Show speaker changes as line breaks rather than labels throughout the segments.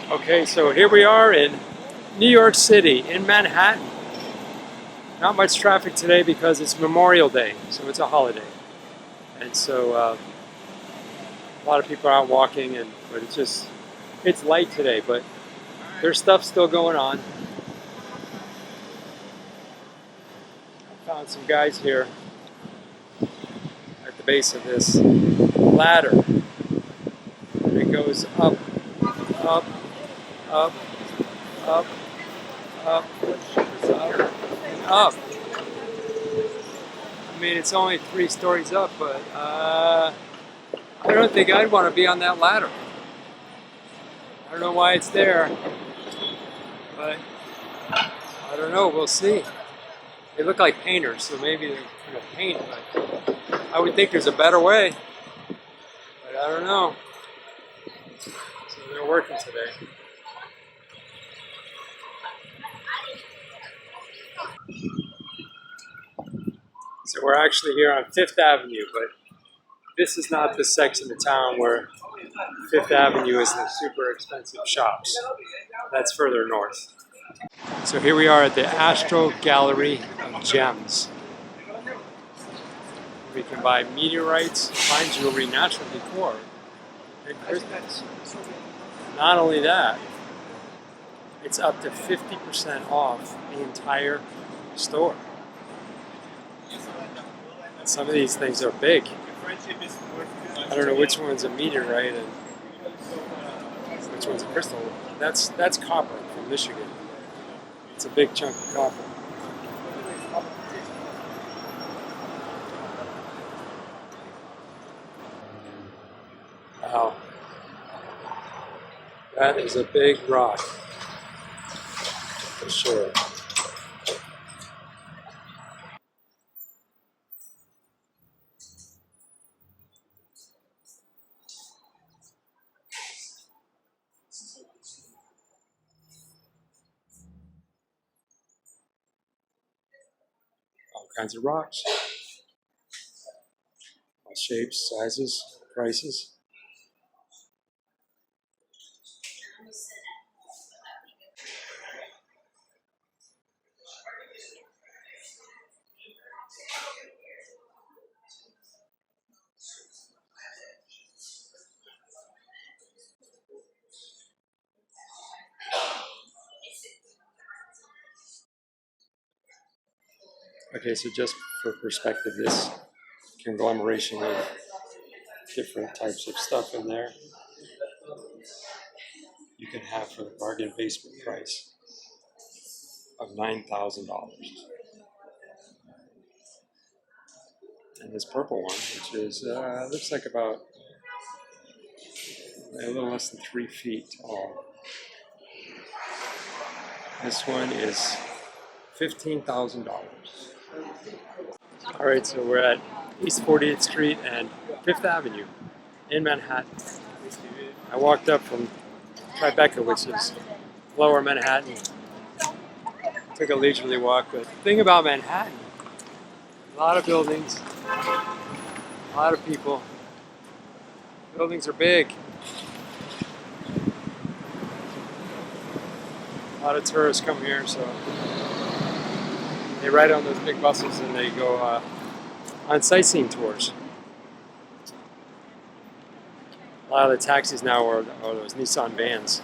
Okay, so here we are in New York City, in Manhattan. Not much traffic today because it's Memorial Day, so it's a holiday. And so a lot of people are out walking, but it's light today, but there's stuff still going on. I found some guys here at the base of this ladder. And it goes up, up, up, up, up, up, and up. I mean, it's only 3 stories up, but I don't think I'd want to be on that ladder. I don't know why it's there, but I don't know, we'll see. They look like painters, so maybe they're going to paint, but I would think there's a better way, but I don't know. So they're working today. So we're actually here on 5th Avenue, but this is not the section of town where 5th Avenue is the super expensive shops. That's further north. So here we are at the Astro Gallery of Gems. We can buy meteorites, fine jewelry, natural decor, and crystals. Not only that, it's up to 50% off the entire store. Some of these things are big. I don't know which one's a meteorite and which one's a crystal. That's copper from Michigan. It's a big chunk of copper. Wow. That is a big rock, for sure. All kinds of rocks. All shapes, sizes, prices. Okay, so just for perspective, this conglomeration of different types of stuff in there you can have for the bargain basement price of $9,000. And this purple one, which is looks like about a little less than 3 feet tall. This one is $15,000. All right, so we're at East 40th Street and 5th Avenue in Manhattan. I walked up from Tribecca, which is lower Manhattan. Took a leisurely walk, but the thing about Manhattan, a lot of buildings, a lot of people. Buildings are big. A lot of tourists come here, so they ride on those big buses and they go on sightseeing tours. A lot of the taxis now are those Nissan vans.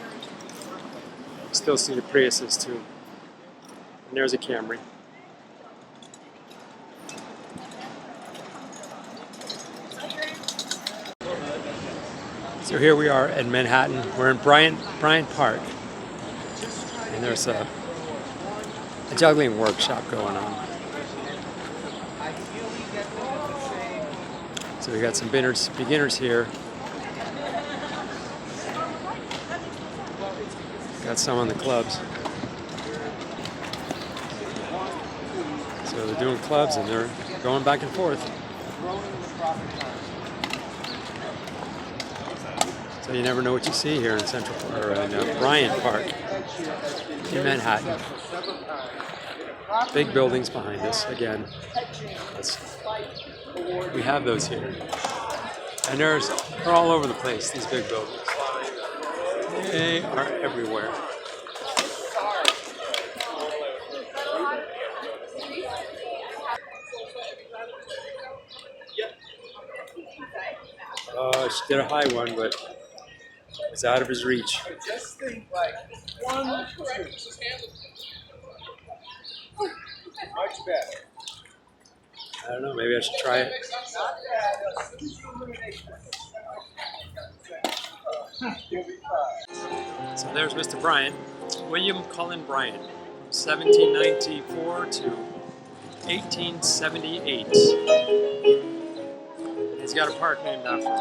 You still see the Priuses too. And there's a Camry. So here we are in Manhattan. We're in Bryant Park. And there's a juggling workshop going on. So we got some beginners here. Got some on the clubs. So they're doing clubs and they're going back and forth. So you never know what you see here in Bryant Park in Manhattan. Big buildings behind us. Again, we have those here, and they're all over the place. These big buildings. They are everywhere. Oh, she did a high one, but it was out of his reach.
Just think like one, two. Much better.
I don't know, maybe I should try it.
Not bad. You'll be fine.
So there's Mr. Bryan, William Cullen Bryan, 1794 to 1878. He's got a park named after him.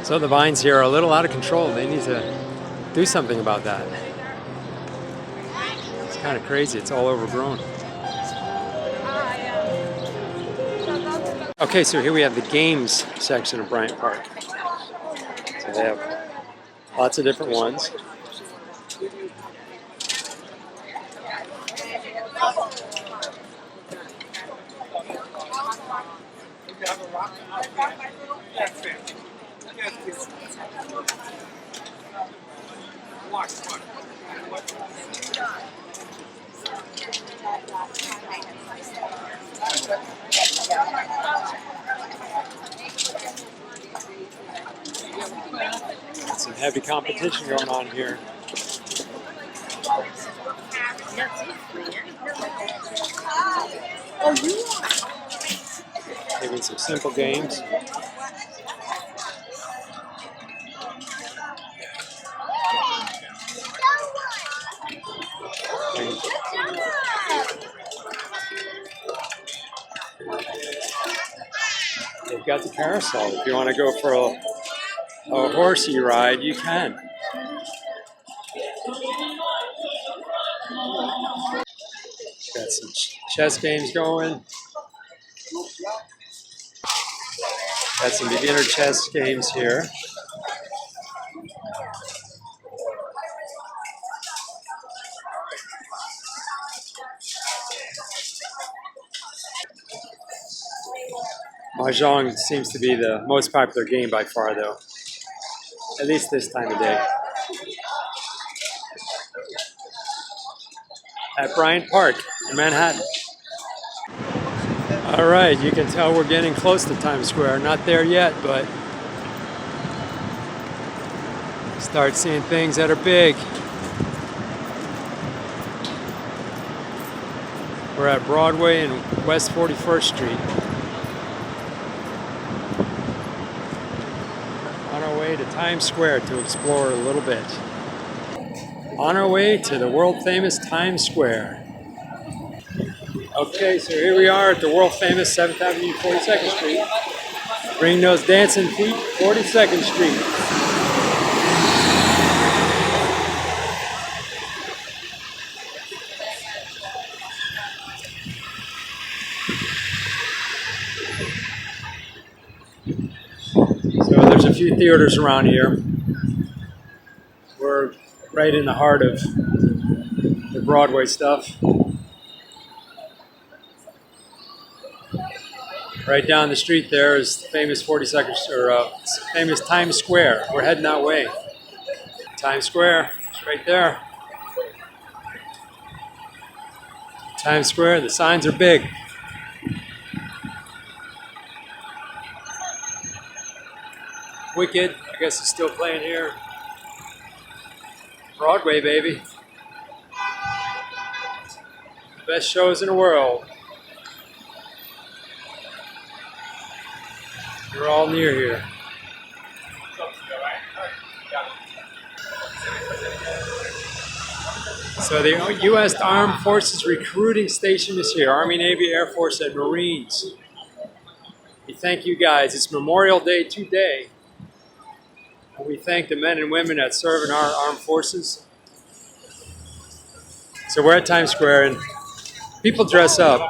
So the vines here are a little out of control. They need to do something about that. It's kind of crazy. It's all overgrown. Okay, so here we have the games section of Bryant Park. So they have lots of different ones. Some heavy competition going on here. Maybe some simple games. They've got the carousel. If you want to go for a horsey ride, you can. Got some chess games going. Got some beginner chess games here. Mahjong seems to be the most popular game by far, though. At least this time of day. At Bryant Park in Manhattan. All right, you can tell we're getting close to Times Square. Not there yet, but start seeing things that are big. We're at Broadway and West 41st Street. On our way to Times Square to explore a little bit. On our way to the world famous Times Square. Okay, so here we are at the world famous 7th Avenue, 42nd Street. Bring those dancing feet, 42nd Street. So there's a few theaters around here. We're right in the heart of the Broadway stuff. Right down the street there is the famous 42nd or famous Times Square. We're heading that way. Times Square, it's right there. Times Square, the signs are big. Wicked, I guess it's still playing here. Broadway, baby. The best shows in the world. We're all near here. So the U.S. Armed Forces recruiting station is here. Army, Navy, Air Force, and Marines. We thank you guys. It's Memorial Day today. And we thank the men and women that serve in our armed forces. So we're at Times Square, and people dress up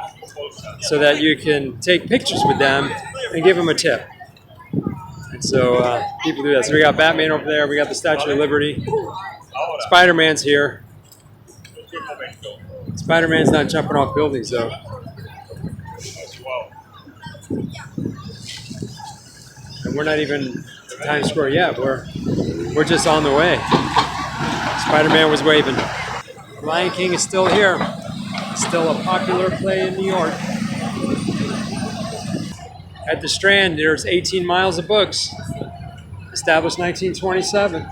so that you can take pictures with them and give them a tip. And so people do that. So we got Batman over there. We got the Statue of Liberty. Spider-Man's here. Spider-Man's not jumping off buildings, though. And we're not even to Times Square yet. We're just on the way. Spider-Man was waving. Lion King is still here. Still a popular play in New York. At the Strand, there's 18 miles of books. Established 1927.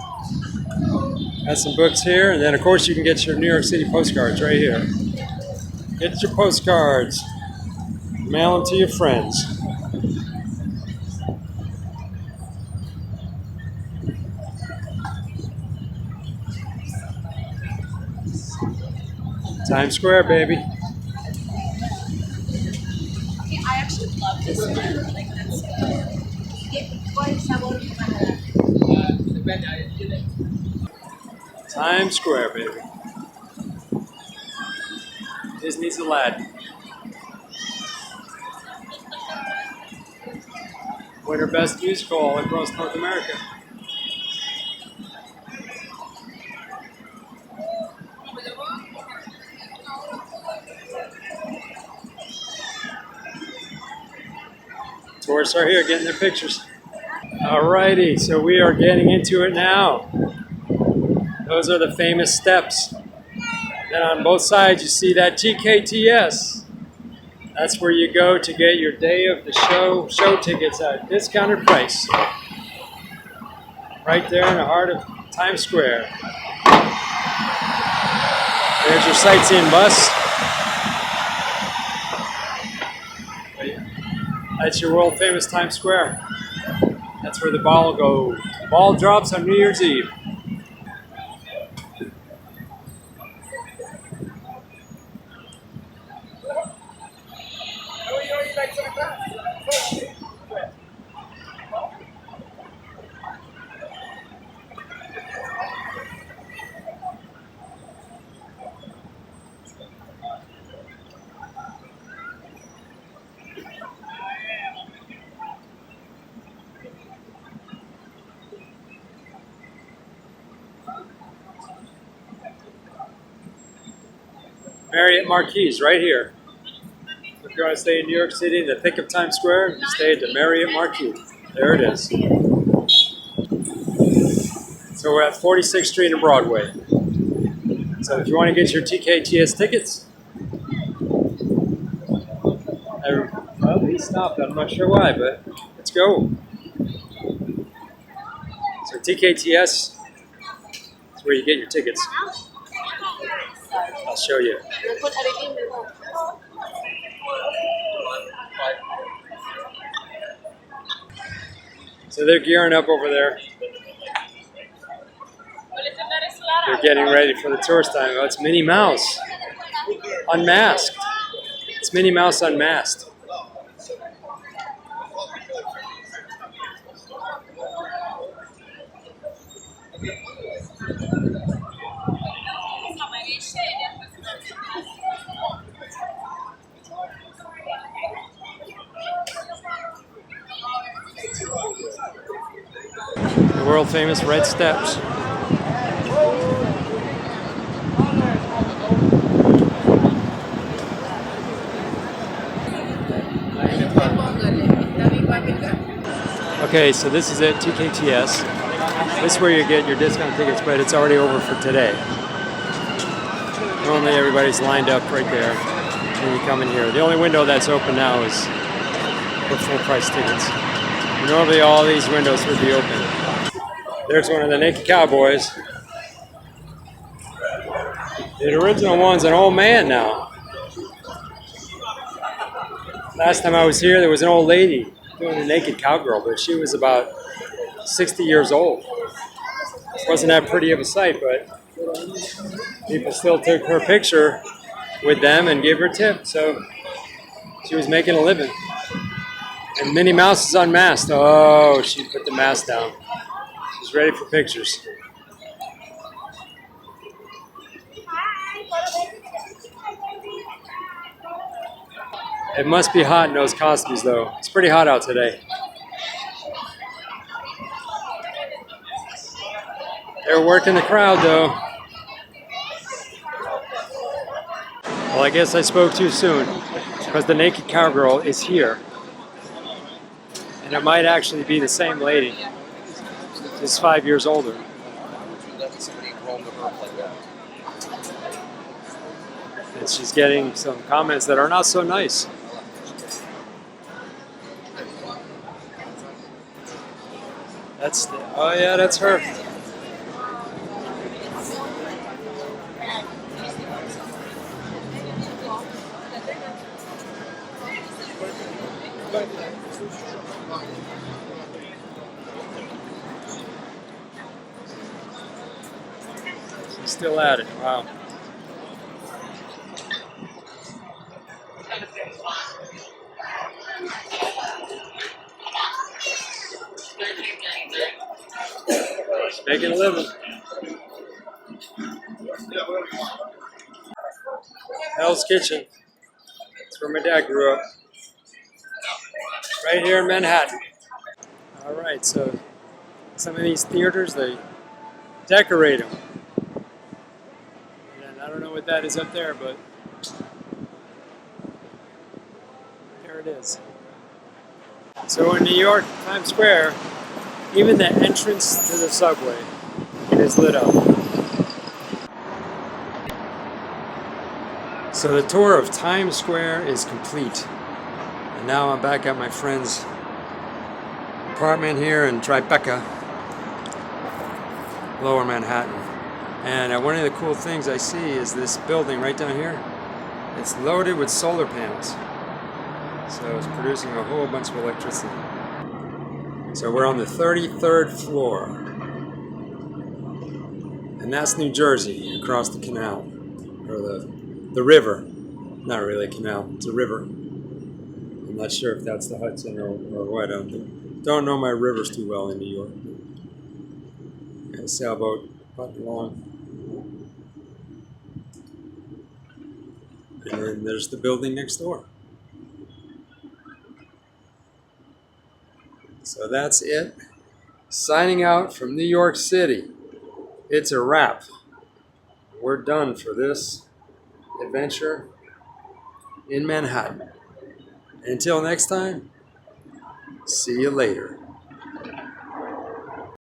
Got some books here, and then of course you can get your New York City postcards right here. Get your postcards. Mail them to your friends. Times Square, baby.
Okay, I actually love this one. Like, that's
Times Square, baby. Disney's Aladdin. Winner Best Musical all across North America. Tourists are here getting their pictures. Alrighty, so we are getting into it now. Those are the famous steps. Then on both sides you see that TKTS. That's where you go to get your day of the show tickets at a discounted price. Right there in the heart of Times Square. There's your sightseeing bus. That's your world famous Times Square. That's where the ball will go. The ball drops on New Year's Eve. Marriott Marquis, right here. If you want to stay in New York City in the thick of Times Square, you stay at the Marriott Marquis. There it is. So we're at 46th Street and Broadway. So if you want to get your TKTS tickets, well, he stopped. I'm not sure why, but let's go. So TKTS is where you get your tickets. I'll show you. So they're gearing up over there. They're getting ready for the tourist time. Oh, it's Minnie Mouse. Unmasked. It's Minnie Mouse unmasked. The world famous red steps. Okay, so this is it, TKTS. This is where you get your discount tickets, but it's already over for today. Normally everybody's lined up right there when you come in here. The only window that's open now is for full price tickets. Normally all these windows would be open. There's one of the Naked Cowboys. The original one's an old man now. Last time I was here, there was an old lady doing the Naked Cowgirl, but she was about 60 years old. Wasn't that pretty of a sight, but people still took her picture with them and gave her a tip. So she was making a living. And Minnie Mouse is unmasked. Oh, she put the mask down. She's ready for pictures. It must be hot in those costumes, though. It's pretty hot out today. They're working the crowd, though. Well, I guess I spoke too soon, because the naked cowgirl is here. And it might actually be the same lady. She's 5 years older. And she's getting some comments that are not so nice. Oh yeah, that's her. She's still at it. Wow. She's making a living. Hell's Kitchen. That's where my dad grew up. Right here in Manhattan. All right, so some of these theaters, they decorate them. And I don't know what that is up there, but there it is. So in New York, Times Square, even the entrance to the subway is lit up. So the tour of Times Square is complete. And now I'm back at my friend's apartment here in Tribecca, Lower Manhattan. And one of the cool things I see is this building right down here. It's loaded with solar panels. So it's producing a whole bunch of electricity. So we're on the 33rd floor. And that's New Jersey, across the canal. Or the river. Not really a canal, it's a river. I'm not sure if that's the Hudson or what. I don't know my rivers too well in New York. Got a sailboat putting along. And then there's the building next door. So that's it. Signing out from New York City. It's a wrap. We're done for this adventure in Manhattan. Until next time, see you later.